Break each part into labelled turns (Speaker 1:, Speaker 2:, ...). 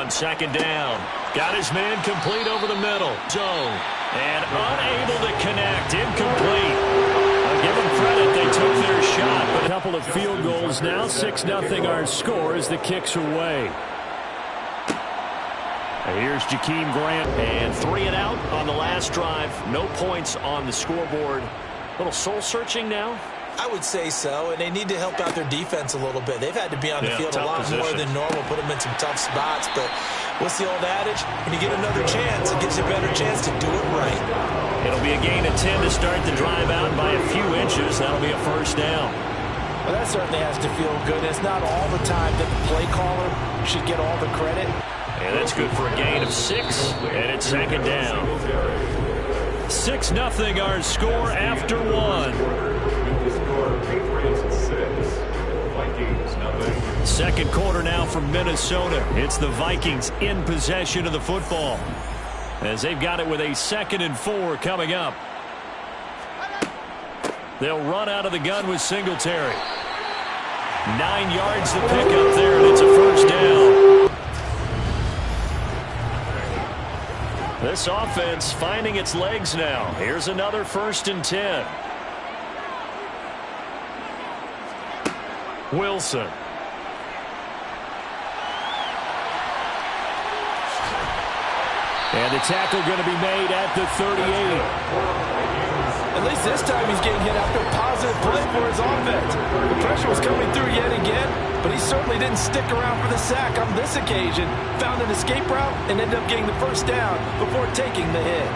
Speaker 1: on second down. Got his man complete over the middle. Zone. And unable to connect. Incomplete. I'll give them credit. They took their shot. But a couple of field goals now. 6-0 our score as the kicks are away. Here's Jakeem Grant. And 3 and out on the last drive. No points on the scoreboard. A little soul-searching now.
Speaker 2: I would say so, and they need to help out their defense a little bit. They've had to be on the field a lot more than normal, put them in some tough spots. But what's the old adage? When you get another chance, it gives you a better chance to do it right.
Speaker 1: It'll be a gain of 10 to start the drive out by a few inches. That'll be a first down.
Speaker 2: Well, that certainly has to feel good. It's not all the time that the play caller should get all the credit.
Speaker 1: And that's good for a gain of 6, and it's second down. 6-0 our score after 1. Second quarter now from Minnesota. It's the Vikings in possession of the football as they've got it with a 2nd and 4 coming up. They'll run out of the gun with Singletary. 9 yards to pick up there, and it's a first down. This offense finding its legs now. Here's another 1st and 10. Wilson. And the tackle going to be made at the 38.
Speaker 2: At least this time he's getting hit after a positive play for his offense. The pressure was coming through yet again, but he certainly didn't stick around for the sack on this occasion. Found an escape route and ended up getting the first down before taking the hit.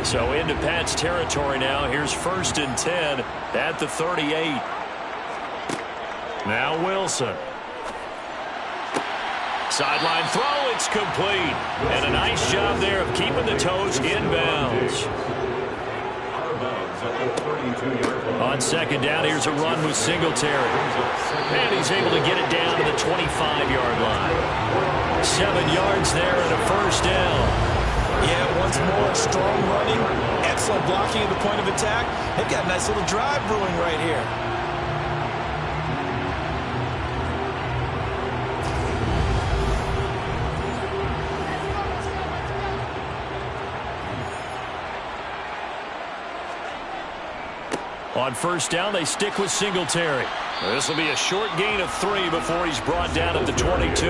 Speaker 1: So into Pat's territory now. Here's 1st and 10 at the 38. Now Wilson. Sideline throw, it's complete. And a nice job there of keeping the toes inbounds. On second down, here's a run with Singletary. And he's able to get it down to the 25-yard line. 7 yards there and a first down.
Speaker 2: Yeah, once more, strong running, excellent blocking at the point of attack. They've got a nice little drive brewing right here.
Speaker 1: On first down, they stick with Singletary. This will be a short gain of 3 before he's brought down at the 22.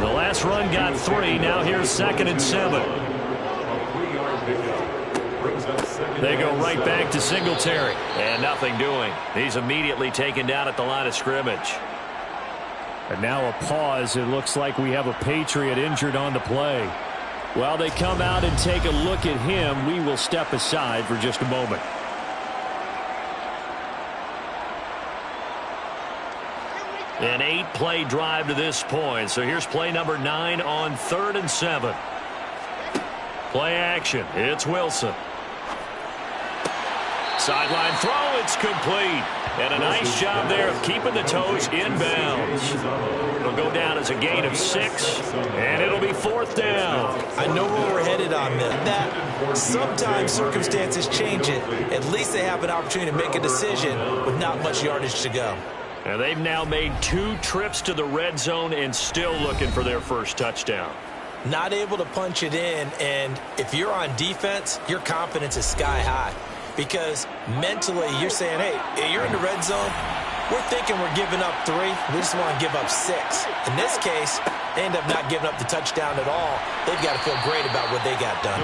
Speaker 1: The last run got 3. Now here's 2nd and 7. They go right back to Singletary. And nothing doing. He's immediately taken down at the line of scrimmage. And now a pause. It looks like we have a Patriot injured on the play. While they come out and take a look at him, we will step aside for just a moment. An 8-play drive to this point. So here's play number 9 on 3rd and 7. Play action. It's Wilson. Sideline throw. It's complete. And a nice job there of keeping the toes inbounds. It'll go down as a gain of 6. And it'll be 4th down.
Speaker 2: I know where we're headed on this. That sometimes circumstances change it. At least they have an opportunity to make a decision with not much yardage to go.
Speaker 1: And they've now made 2 trips to the red zone and still looking for their first touchdown.
Speaker 2: Not able to punch it in, and if you're on defense, your confidence is sky high. Because mentally, you're saying, hey, you're in the red zone. We're thinking we're giving up 3. We just want to give up 6. In this case, they end up not giving up the touchdown at all. They've got to feel great about what they got done.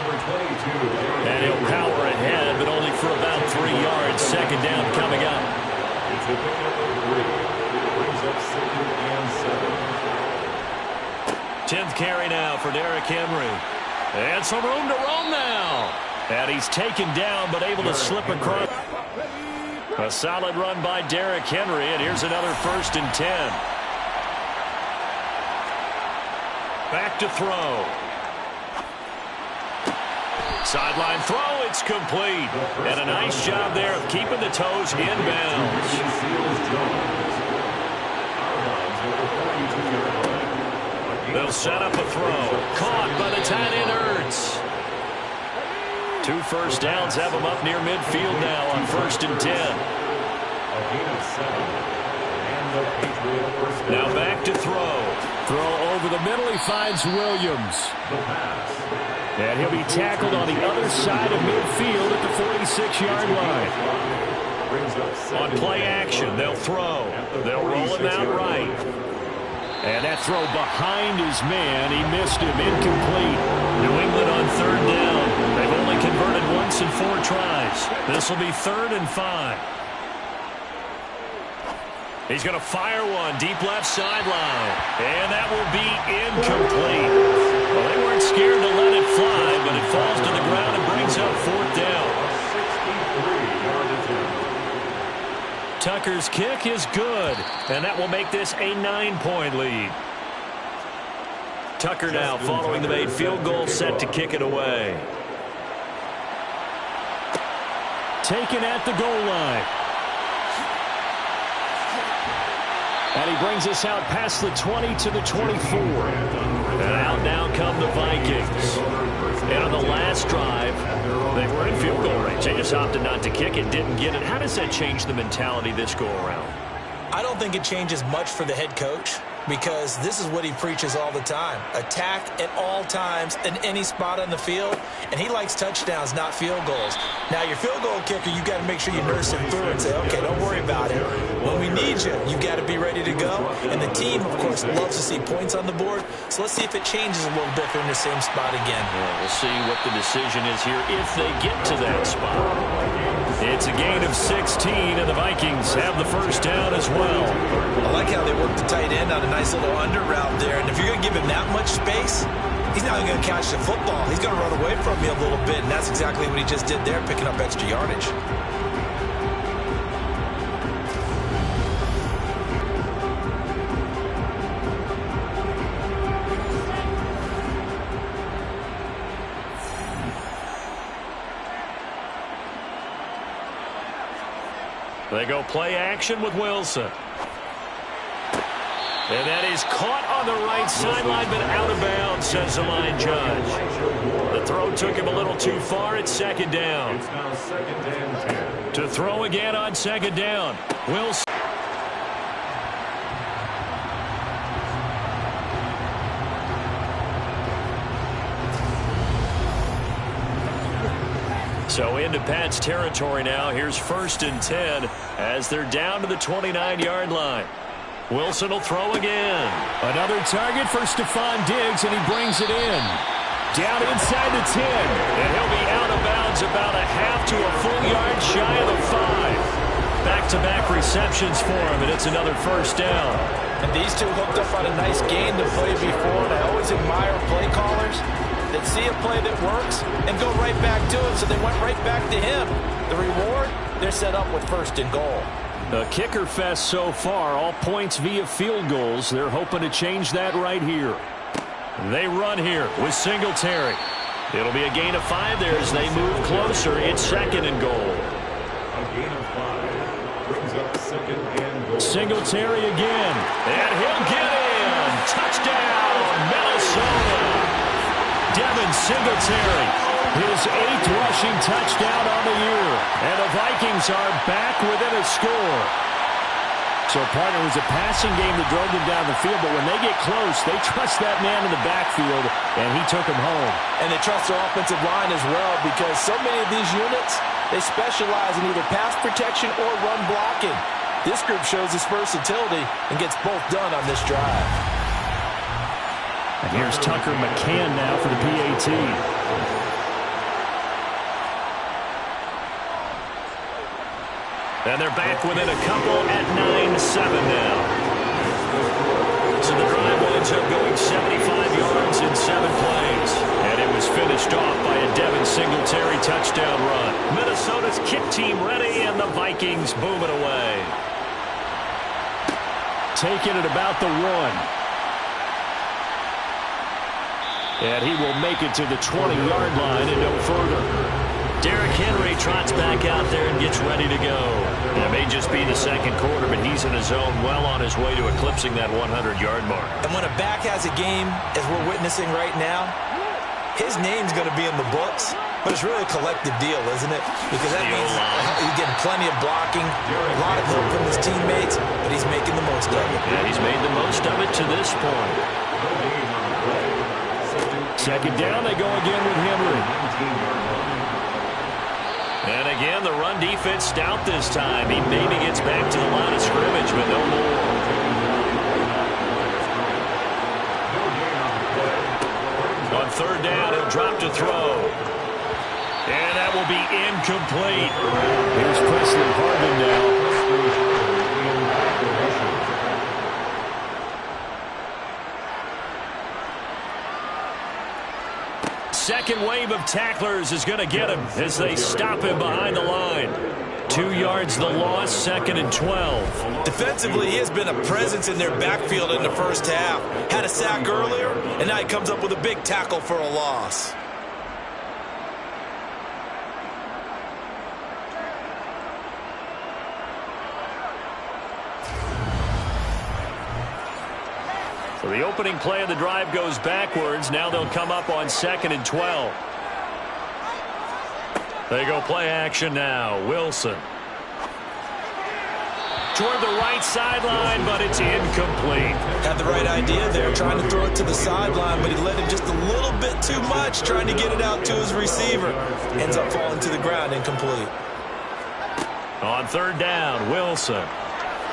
Speaker 1: And he'll power ahead, but only for about 3 yards. Second down coming up. 10th carry now for Derrick Henry. And some room to roam now. And he's taken down, but able to slip across. A solid run by Derrick Henry, and here's another 1st and 10. Back to throw. Sideline throw, it's complete. And a nice job there of keeping the toes inbounds. They'll set up a throw. Caught by the tight end, Ertz. 2 first downs have them up near midfield now on 1st and 10. throw. Throw over the middle. He finds Williams. And he'll be tackled on the other side of midfield at the 46-yard line. On play action, they'll throw. They'll roll him out right. And that throw behind his man. He missed him. Incomplete. New England on third down. They've only converted once in 4 tries. This will be 3rd and 5. He's going to fire one deep left sideline. And that will be incomplete. Well, they weren't scared to let it fly, but it falls to the ground and brings up 4th down. Tucker's kick is good, and that will make this a 9-point lead. Tucker now following the made field goal, set to kick it away. Taken at the goal line. And he brings us out past the 20 to the 24. And out now come the Vikings. And on the last drive, they were in field goal range. They just opted not to kick it, didn't get it. How does that change the mentality this go-around?
Speaker 2: I don't think it changes much for the head coach because this is what he preaches all the time. Attack at all times in any spot on the field, and he likes touchdowns, not field goals. Now, your field goal kicker, you got to make sure you nurse him through and say, okay, don't worry about it. When we need you got to be ready to go. And the team, of course, loves to see points on the board. So let's see if it changes a little bit if they're in the same spot again.
Speaker 1: Yeah, we'll see what the decision is here if they get to that spot. It's a gain of 16, and the Vikings have the first down as well.
Speaker 2: I like how they work the tight end on a nice little under route there. And if you're going to give him that much space, he's not going to catch the football. He's going to run away from you a little bit, and that's exactly what he just did there, picking up extra yardage.
Speaker 1: They go play action with Wilson. And that is caught on the right sideline, but out of bounds, says the line judge. The throw took him a little too far. It's 2nd down. To throw again on 2nd down. Wilson. So into Pat's territory now. Here's 1st and 10 as they're down to the 29-yard line. Wilson will throw again. Another target for Stephon Diggs, and he brings it in. Down inside the 10. And he'll be out of bounds about a half to a full yard shy of the 5. Back-to-back receptions for him, and it's another 1st down.
Speaker 2: And these two hooked up on a nice game to play before, and I always admire play callers that see a play that works and go right back to it, so they went right back to him. The reward, they're set up with 1st and goal.
Speaker 1: A kicker fest so far, all points via field goals. They're hoping to change that right here. They run here with Singletary. It'll be a gain of 5 there as they move closer. It's 2nd and goal.
Speaker 3: A gain of 5 brings up 2nd and goal.
Speaker 1: Singletary again, and he'll get in. Touchdown, Minnesota. Devin Singletary, his 8th rushing touchdown on the year. And the Vikings are back within a score. So, partner, it was a passing game that drove them down the field, but when they get close, they trust that man in the backfield, and he took him home.
Speaker 2: And they trust their offensive line as well because so many of these units, they specialize in either pass protection or run blocking. This group shows its versatility and gets both done on this drive.
Speaker 1: And here's Tucker McCann now for the PAT. And they're back within a couple at 9-7 now. So the drive winds up going 75 yards in 7 plays. And it was finished off by a Devin Singletary touchdown run. Minnesota's kick team ready, and the Vikings boom it away. Taking it about the 1. And he will make it to the 20-yard line and no further. Derrick Henry trots back out there and gets ready to go. It may just be the 2nd quarter, but he's in his zone, well on his way to eclipsing that 100-yard mark.
Speaker 2: And when a back has a game, as we're witnessing right now, his name's going to be in the books, but it's really a collective deal, isn't it? Because that means he's getting plenty of blocking, a lot of help from his teammates, but he's making the most of it.
Speaker 1: Yeah, he's made the most of it to this point. Second down, they go again with Henry. And again, the run defense stout this time. He maybe gets back to the line of scrimmage, but no more. On third down, he'll drop to throw. And that will be incomplete. Here's Presley Harvin now. Second wave of tacklers is going to get him as they stop him behind the line. 2 yards the loss, 2nd and 12.
Speaker 2: Defensively, he has been a presence in their backfield in the first half. Had a sack earlier, and now he comes up with a big tackle for a loss.
Speaker 1: So the opening play of the drive goes backwards. Now they'll come up on 2nd and 12. They go play action now. Wilson. Toward the right sideline, but it's incomplete.
Speaker 2: Had the right idea there, trying to throw it to the sideline, but he led him just a little bit too much, trying to get it out to his receiver. Ends up falling to the ground, incomplete.
Speaker 1: On third down, Wilson.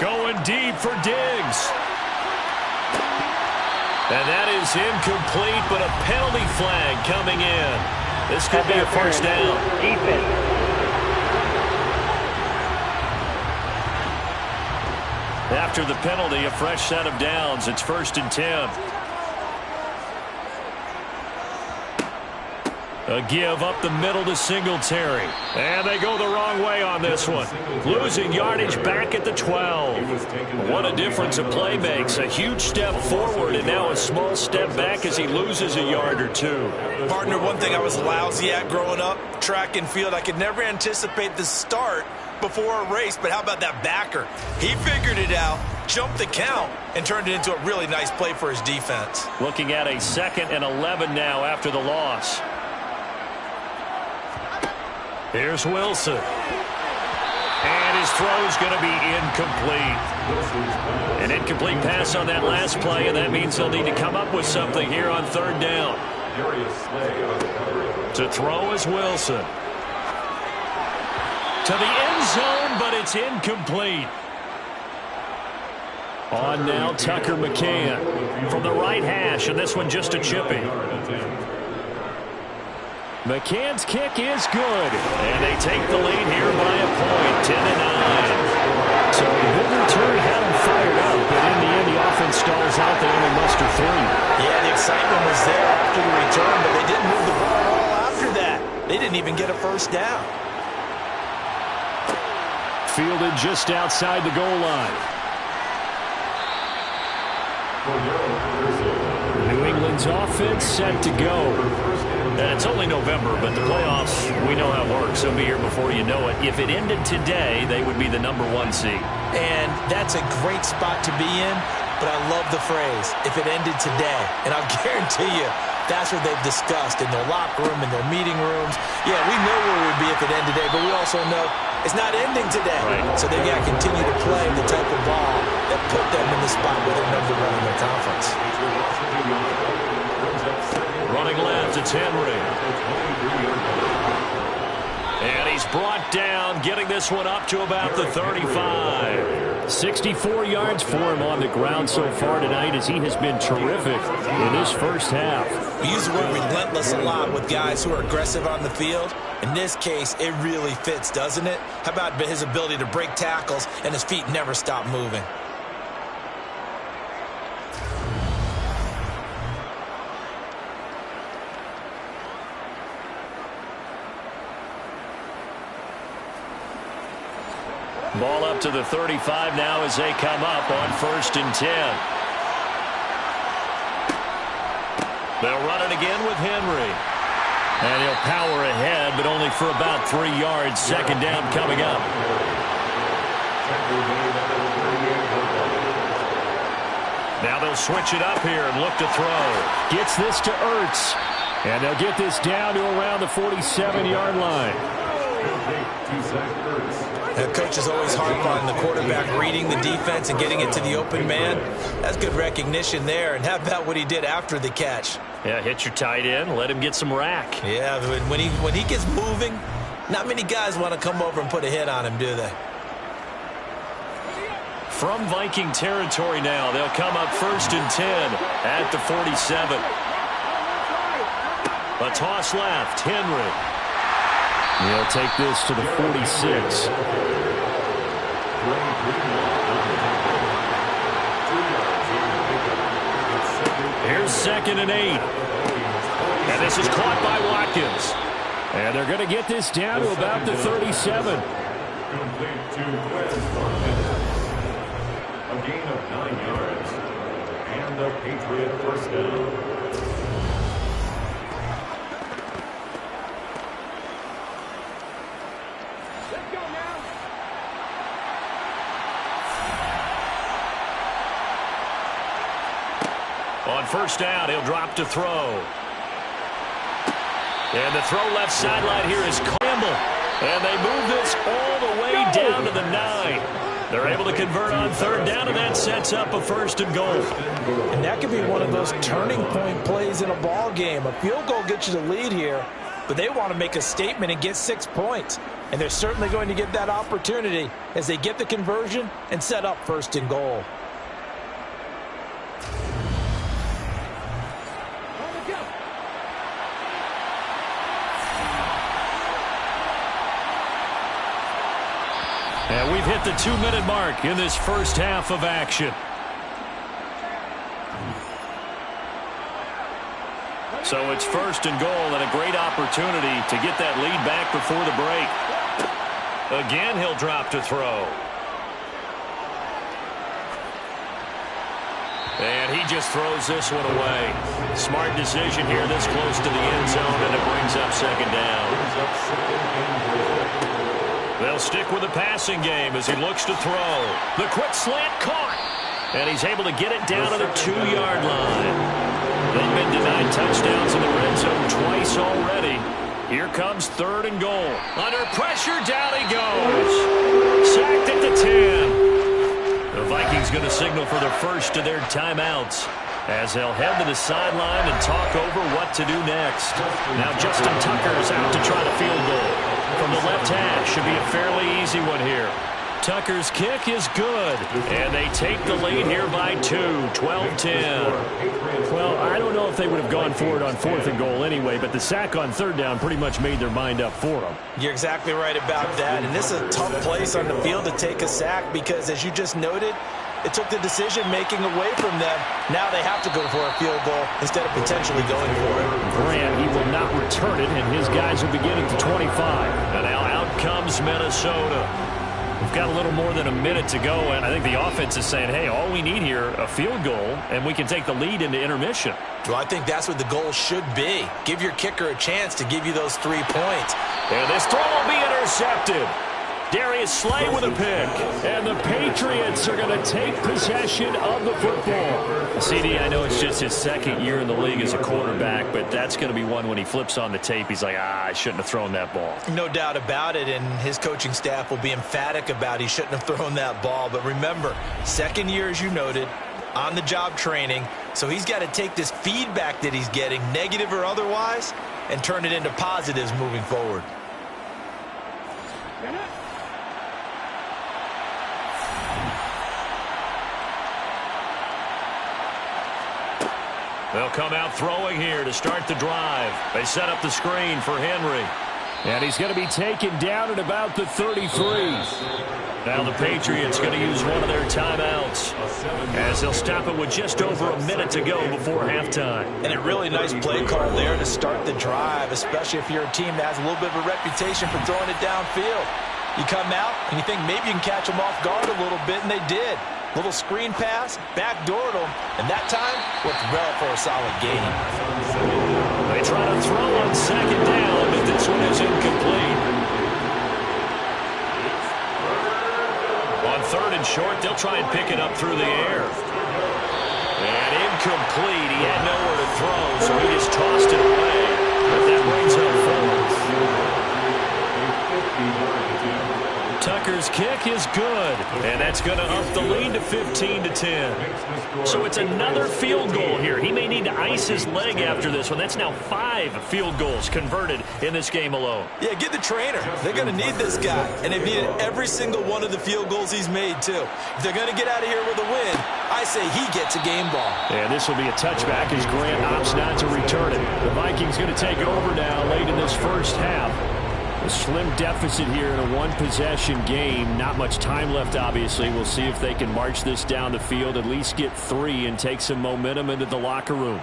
Speaker 1: Going deep for Diggs. And that is incomplete, but a penalty flag coming in. This could be a first down. After the penalty, a fresh set of downs. It's 1st and 10. A give up the middle to Singletary. And they go the wrong way on this one. Losing yardage back at the 12. What a difference a play makes. A huge step forward and now a small step back as he loses a yard or two.
Speaker 2: Partner, one thing I was lousy at growing up, track and field, I could never anticipate the start before a race, but how about that backer? He figured it out, jumped the count, and turned it into a really nice play for his defense.
Speaker 1: Looking at a 2nd and 11 now after the loss. Here's Wilson. And his throw's going to be incomplete. An incomplete pass on that last play, and that means they'll need to come up with something here on third down. To throw is Wilson. To the end zone, but it's incomplete. On now, Tucker McCann from the right hash, and this one just a chipping. McCann's kick is good, and they take the lead here by a point, 10-9. So a good return had them fired up, but in the end, the offense stalls out. They only muster 3.
Speaker 2: Yeah, the excitement was there after the return, but they didn't move the ball at all after that. They didn't even get a first down.
Speaker 1: Fielded just outside the goal line. New England's offense set to go. And it's only November, but the playoffs, we know how it works. They'll be here before you know it. If it ended today, they would be the #1 seed.
Speaker 2: And that's a great spot to be in, but I love the phrase, if it ended today. And I'll guarantee you, that's what they've discussed in their locker room, in their meeting rooms. Yeah, we know where we'd be if it ended today, but we also know it's not ending today.
Speaker 1: Right.
Speaker 2: So they got to continue to play the type of ball that put them in the spot where they're #1 in their conference.
Speaker 1: Running left, it's Henry. And he's brought down, getting this one up to about the 35. 64 yards for him on the ground so far tonight as he has been terrific in this first half.
Speaker 2: We use the word relentless a lot with guys who are aggressive on the field. In this case, it really fits, doesn't it? How about his ability to break tackles and his feet never stop moving?
Speaker 1: Ball up to the 35 now as they come up on 1st and 10. They'll run it again with Henry. And he'll power ahead, but only for about 3 yards. 2nd down coming up. Now they'll switch it up here and look to throw. Gets this to Ertz. And they'll get this down to around the 47-yard line.
Speaker 2: Coaches always harp on the quarterback reading the defense and getting it to the open man. That's good recognition there. And how about what he did after the catch?
Speaker 1: Yeah, hit your tight end, let him get some rack.
Speaker 2: Yeah, when he gets moving, not many guys want to come over and put a hit on him, do they?
Speaker 1: From Viking territory now, they'll come up 1st and 10 at the 47. A toss left, Henry. He'll take this to the 46. Here's 2nd and 8. And this is caught by Watkins. And they're going to get this down to about the 37.
Speaker 3: Complete to West. A gain of 9 yards. And the Patriot first down.
Speaker 1: On 1st down, he'll drop to throw. And the throw left sideline here is Campbell. And they move this all the way down to the 9. They're able to convert on 3rd down, and that sets up a 1st and goal.
Speaker 2: And that could be one of those turning point plays in a ball game. A field goal gets you the lead here, but they want to make a statement and get 6 points. And they're certainly going to get that opportunity as they get the conversion and set up 1st and goal.
Speaker 1: And we've hit the 2-minute mark in this first half of action. So it's 1st and goal and a great opportunity to get that lead back before the break. Again, he'll drop to throw. And he just throws this one away. Smart decision here this close to the end zone, and it brings up 2nd down. They'll stick with the passing game as he looks to throw. The quick slant caught. And he's able to get it down to the 2-yard line. They've been denied touchdowns in the red zone twice already. Here comes 3rd and goal. Under pressure, down he goes. Sacked at the 10. The Vikings going to signal for the first of their timeouts as they'll head to the sideline and talk over what to do next. Now Justin Tucker is out to try the field goal. From the left hash, should be a fairly easy one here. Tucker's kick is good, and they take the lead here by 2, 12-10.
Speaker 4: Well, I don't know if they would have gone for it on 4th and goal anyway, but the sack on 3rd down pretty much made their mind up for them.
Speaker 2: You're exactly right about that, and this is a tough place on the field to take a sack because, as you just noted, it took the decision-making away from them. Now they have to go for a field goal instead of potentially going for it.
Speaker 4: Grant, he will not return it, and his guys will begin at the 25.
Speaker 1: And now out comes Minnesota. We've got a little more than a minute to go, and I think the offense is saying, hey, all we need here, a field goal, and we can take the lead into intermission.
Speaker 2: Well, I think that's what the goal should be. Give your kicker a chance to give you those 3 points.
Speaker 1: And this throw will be intercepted. Darius Slay with a pick.
Speaker 4: And the Patriots are going to take possession of the football.
Speaker 1: CD, I know it's just his 2nd year in the league as a quarterback, but that's going to be one when he flips on the tape. He's like, I shouldn't have thrown that ball.
Speaker 2: No doubt about it, and his coaching staff will be emphatic about he shouldn't have thrown that ball. But remember, 2nd year, as you noted, on-the-job training, so he's got to take this feedback that he's getting, negative or otherwise, and turn it into positives moving forward.
Speaker 1: They'll come out throwing here to start the drive. They set up the screen for Henry.
Speaker 4: And he's going to be taken down at about the 33.
Speaker 1: Now the Patriots going to use one of their timeouts as they'll stop it with just over a minute to go before halftime.
Speaker 2: And a really nice play call there to start the drive, especially if you're a team that has a little bit of a reputation for throwing it downfield. You come out and you think maybe you can catch them off guard a little bit, and they did. Little screen pass, backdoored them, and that time worked well for a solid gain.
Speaker 1: They try to throw on 2nd down, but this one is incomplete. On 3rd and short, they'll try and pick it up through the air. And incomplete. He had nowhere to throw, so he just tossed it away. But that brings up 4th. Tucker's kick is good. And that's going to up the lead to 15-10. So it's another field goal here. He may need to ice his leg after this one. That's now 5 field goals converted in this game alone.
Speaker 2: Yeah, get the trainer. They're going to need this guy. And they've needed every single one of the field goals he's made, too. If they're going to get out of here with a win, I say he gets a game ball.
Speaker 4: And this will be a touchback as Grant opts not to return it. The Vikings going to take over now late in this first half. A slim deficit here in a one-possession game. Not much time left, obviously. We'll see if they can march this down the field, at least get 3, and take some momentum into the locker room.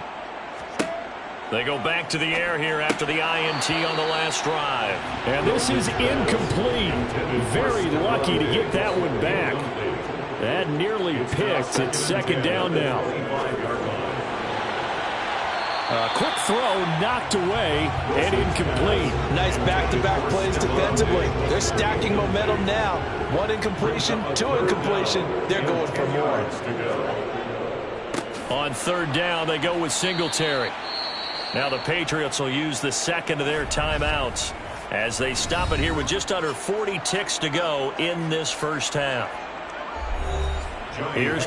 Speaker 1: They go back to the air here after the INT on the last drive.
Speaker 4: And this is incomplete. Very lucky to get that one back. That nearly picked. It's second down now. A quick throw knocked away and incomplete.
Speaker 2: Nice back-to-back plays defensively. They're stacking momentum now. 1 incompletion, 2 incompletion. They're going for more.
Speaker 1: On third down, they go with Singletary. Now the Patriots will use the second of their timeouts as they stop it here with just under 40 ticks to go in this first half. Here's